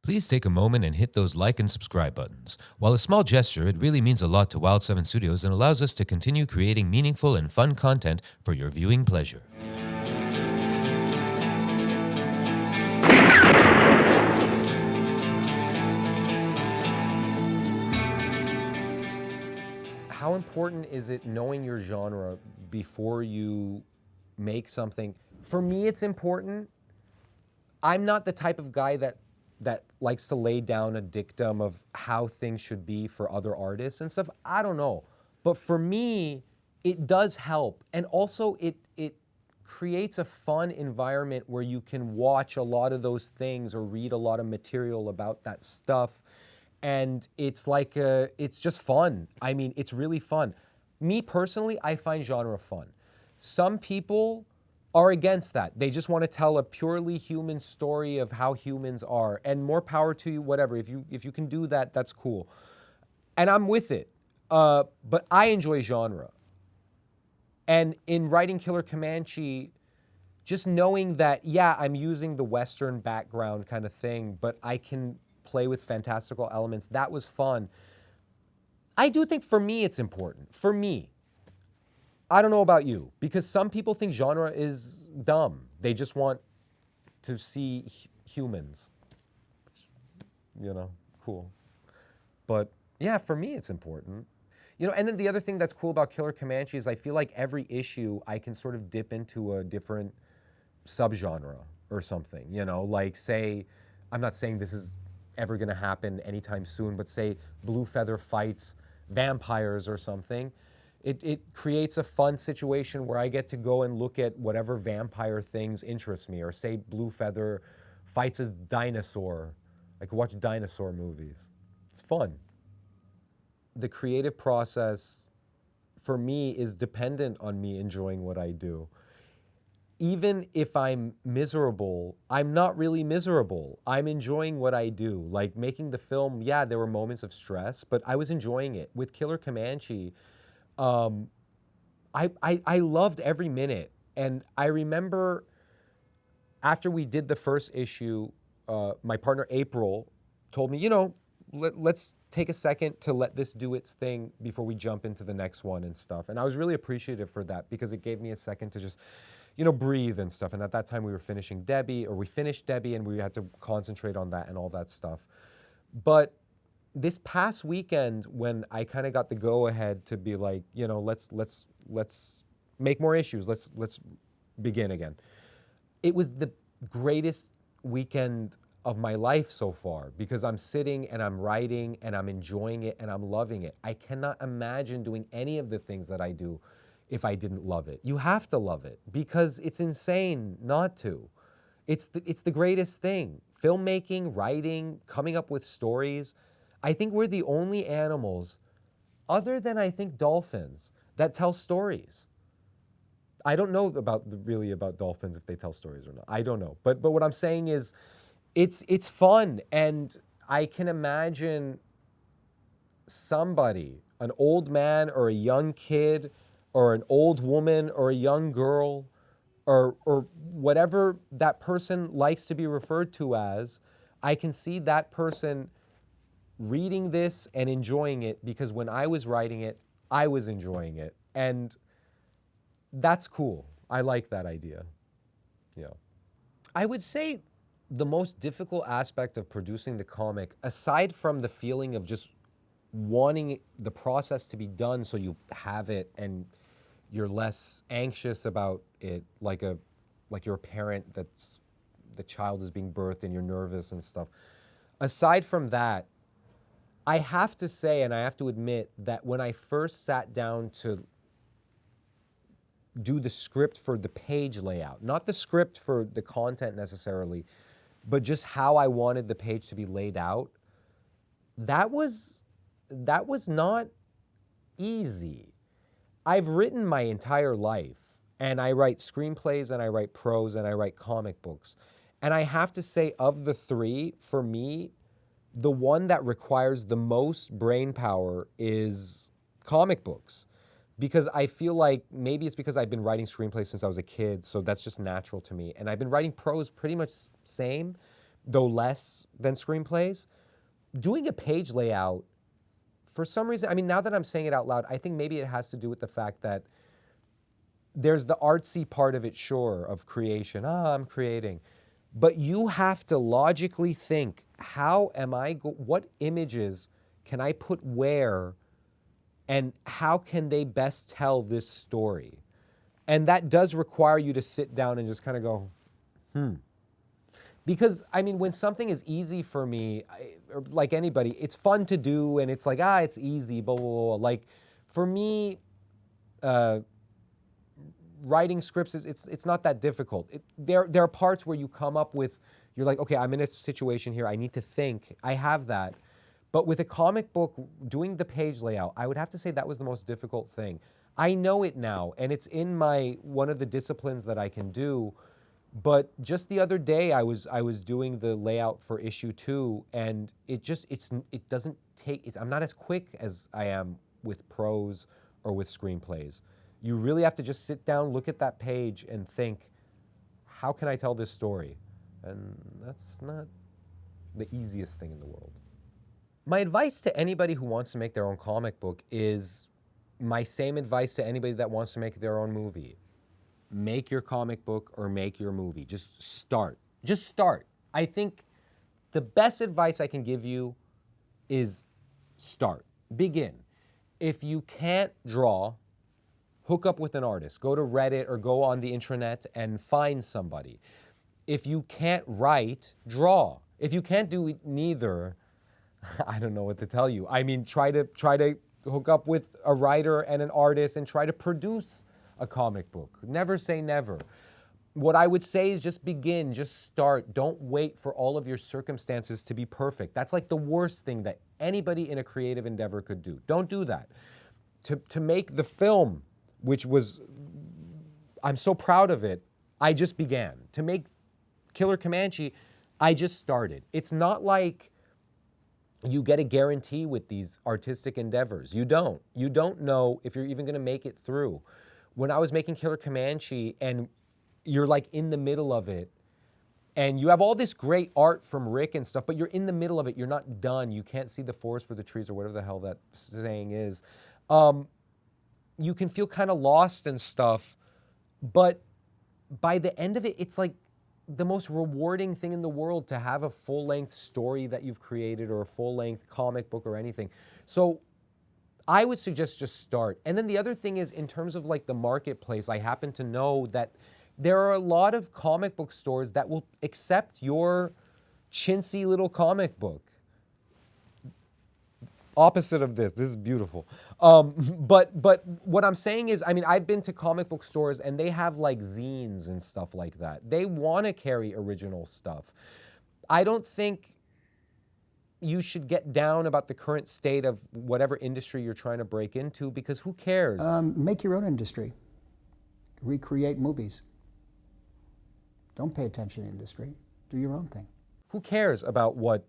Please take a moment and hit those like and subscribe buttons. While a small gesture, it really means a lot to Wild 7 Studios and allows us to continue creating meaningful and fun content for your viewing pleasure. How important is it knowing your genre before you make something? For me, it's important. I'm not the type of guy that likes to lay down a dictum of how things should be for other artists and stuff. I don't know. But for me, it does help. And also it creates a fun environment where you can watch a lot of those things or read a lot of material about that stuff. And it's like, it's just fun. I mean, it's really fun. Me personally, I find genre fun. Some people are against that. They just want to tell a purely human story of how humans are, and more power to you, whatever. If you can do that, that's cool. And I'm with it. But I enjoy genre. And in writing Killer Comanche, just knowing that, yeah, I'm using the Western background kind of thing, but I can play with fantastical elements, that was fun. I do think for me it's important. For me. I don't know about you, because some people think genre is dumb. They just want to see humans. You know, cool. But yeah, for me it's important. You know, and then the other thing that's cool about Killer Comanche is I feel like every issue I can sort of dip into a different subgenre or something. You know, like say, I'm not saying this is ever gonna happen anytime soon, but say Blue Feather fights vampires or something. It creates a fun situation where I get to go and look at whatever vampire things interest me, or say Blue Feather fights a dinosaur. I could watch dinosaur movies. It's fun. The creative process for me is dependent on me enjoying what I do. Even if I'm miserable, I'm not really miserable. I'm enjoying what I do. Like making the film, yeah, there were moments of stress, but I was enjoying it. With Killer Comanche, I loved every minute. And I remember after we did the first issue, my partner April told me, you know, let's take a second to let this do its thing before we jump into the next one and stuff. And I was really appreciative for that because it gave me a second to just, you know, breathe and stuff. And at that time we were finishing Debbie, or we finished Debbie, and we had to concentrate on that and all that stuff. But this past weekend, when I kind of got the go ahead to be like, you know, let's make more issues. Let's begin again. It was the greatest weekend of my life so far because I'm sitting and I'm writing and I'm enjoying it and I'm loving it. I cannot imagine doing any of the things that I do if I didn't love it. You have to love it because it's insane not to. It's the greatest thing. Filmmaking, writing, coming up with stories. I think we're the only animals, other than I think dolphins, that tell stories. I don't know really about dolphins if they tell stories or not. I don't know. But what I'm saying is it's fun, and I can imagine somebody, an old man or a young kid or an old woman or a young girl or whatever that person likes to be referred to as, I can see that person reading this and enjoying it because when I was writing it, I was enjoying it. And that's cool. I like that idea. Yeah. I would say the most difficult aspect of producing the comic, aside from the feeling of just wanting the process to be done so you have it and you're less anxious about it, like you're a parent that's the child is being birthed and you're nervous and stuff. Aside from that, I have to say, and I have to admit, that when I first sat down to do the script for the page layout, not the script for the content necessarily, but just how I wanted the page to be laid out, that was not easy. I've written my entire life, and I write screenplays, and I write prose, and I write comic books. And I have to say, of the three, for me, the one that requires the most brain power is comic books. Because I feel like maybe it's because I've been writing screenplays since I was a kid, so that's just natural to me. And I've been writing prose pretty much same, though less than screenplays. Doing a page layout, for some reason, I mean, now that I'm saying it out loud, I think maybe it has to do with the fact that there's the artsy part of it, sure, of creation. I'm creating. But you have to logically think, what images can I put where, and how can they best tell this story? And that does require you to sit down and just kind of go, Because, I mean, when something is easy for me, or like anybody, it's fun to do, and it's like, it's easy, blah, blah, blah. Like, for me, writing scripts, it's not that difficult. There are parts where you come up with, you're like, okay, I'm in a situation here, I need to think, I have that. But with a comic book, doing the page layout, I would have to say that was the most difficult thing. I know it now, and it's in one of the disciplines that I can do. But just the other day, I was doing the layout for issue 2, and it doesn't take. I'm not as quick as I am with prose or with screenplays. You really have to just sit down, look at that page, and think, how can I tell this story? And that's not the easiest thing in the world. My advice to anybody who wants to make their own comic book is my same advice to anybody that wants to make their own movie. Make your comic book or make your movie. Just start. Just start. I think the best advice I can give you is start. Begin. If you can't draw, hook up with an artist. Go to Reddit or go on the intranet and find somebody. If you can't write, draw. If you can't do neither, I don't know what to tell you. I mean, try to hook up with a writer and an artist and try to produce a comic book. Never say never. What I would say is just begin, just start. Don't wait for all of your circumstances to be perfect. That's like the worst thing that anybody in a creative endeavor could do. Don't do that. To make the film, which was, I'm so proud of it, I just began. To make Killer Comanche, I just started. It's not like you get a guarantee with these artistic endeavors. You don't. You don't know if you're even gonna make it through. When I was making Killer Comanche and you're like in the middle of it and you have all this great art from Rick and stuff, but you're in the middle of it, you're not done, you can't see the forest for the trees or whatever the hell that saying is. You can feel kind of lost and stuff, but by the end of it, it's like the most rewarding thing in the world to have a full-length story that you've created or a full-length comic book or anything. So I would suggest just start. And then the other thing is, in terms of like the marketplace, I happen to know that there are a lot of comic book stores that will accept your chintzy little comic book. Opposite of this is beautiful. But what I'm saying is, I mean, I've been to comic book stores and they have like zines and stuff like that. They want to carry original stuff. I don't think you should get down about the current state of whatever industry you're trying to break into, because who cares? Make your own industry. Recreate movies. Don't pay attention to industry. Do your own thing. Who cares about what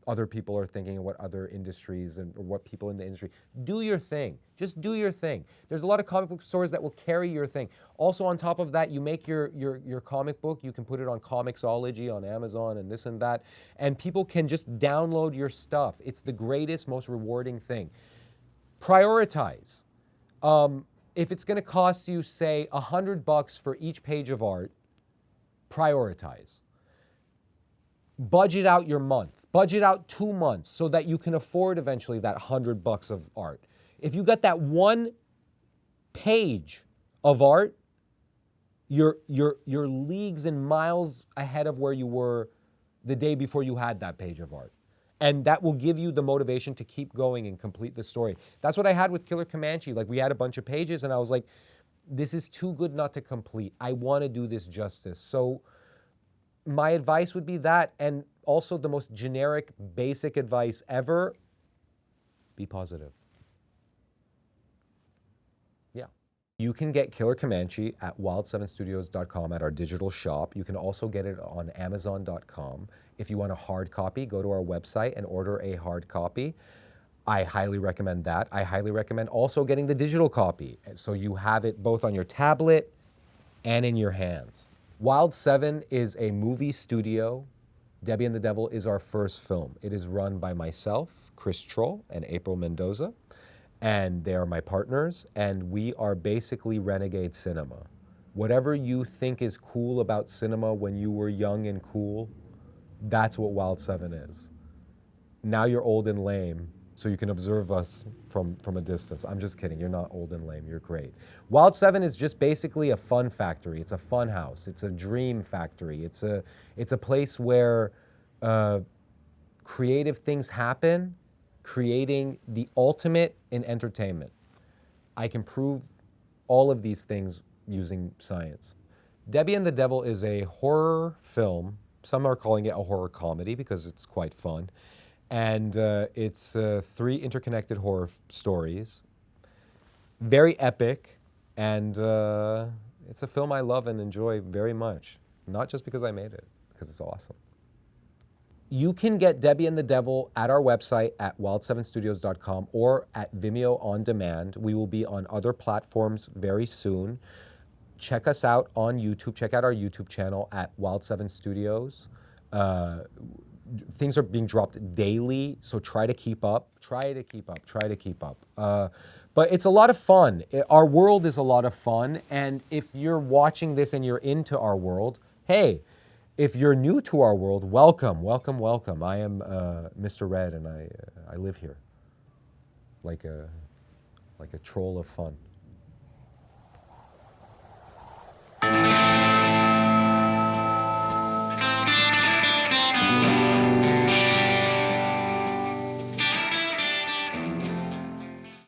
other people are thinking and what other industries or what people in the industry? Do your thing. Just do your thing. There's a lot of comic book stores that will carry your thing. Also, on top of that, you make your comic book, you can put it on Comixology, on Amazon, and this and that, and people can just download your stuff. It's the greatest, most rewarding thing. Prioritize. If it's gonna cost you, say, $100 for each page of art, prioritize. Budget out your month. Budget out 2 months so that you can afford eventually that $100 of art. If you got that one page of art, you're leagues and miles ahead of where you were the day before you had that page of art. And that will give you the motivation to keep going and complete the story. That's what I had with Killer Comanche. Like, we had a bunch of pages and I was like, this is too good not to complete. I want to do this justice. So my advice would be that, and also the most generic, basic advice ever, be positive. Yeah. You can get Killer Comanche at wild7studios.com at our digital shop. You can also get it on amazon.com. If you want a hard copy, go to our website and order a hard copy. I highly recommend that. I highly recommend also getting the digital copy, so you have it both on your tablet and in your hands. Wild 7 is a movie studio Debbie and the Devil is our first film. It is run by myself, Chris Troll, and April Mendoza, and they are my partners, and we are basically renegade cinema. Whatever you think is cool about cinema when you were young and cool, that's what Wild 7 is. Now you're old and lame, so you can observe us from a distance. I'm just kidding. You're not old and lame. You're great. Wild 7 is just basically a fun factory. It's a fun house. It's a dream factory. It's a place where creative things happen, creating the ultimate in entertainment. I can prove all of these things using science. Debbie and the Devil is a horror film. Some are calling it a horror comedy because it's quite fun. And it's 3 interconnected horror stories. Very epic, and it's a film I love and enjoy very much. Not just because I made it, because it's awesome. You can get Debbie and the Devil at our website at wild7studios.com or at Vimeo On Demand. We will be on other platforms very soon. Check us out on YouTube. Check out our YouTube channel at Wild7 Studios. Things are being dropped daily, so try to keep up. Try to keep up. But it's a lot of fun. Our world is a lot of fun, and if you're watching this and you're into our world, hey, if you're new to our world, welcome. I am Mr. Red, and I live here like a troll of fun.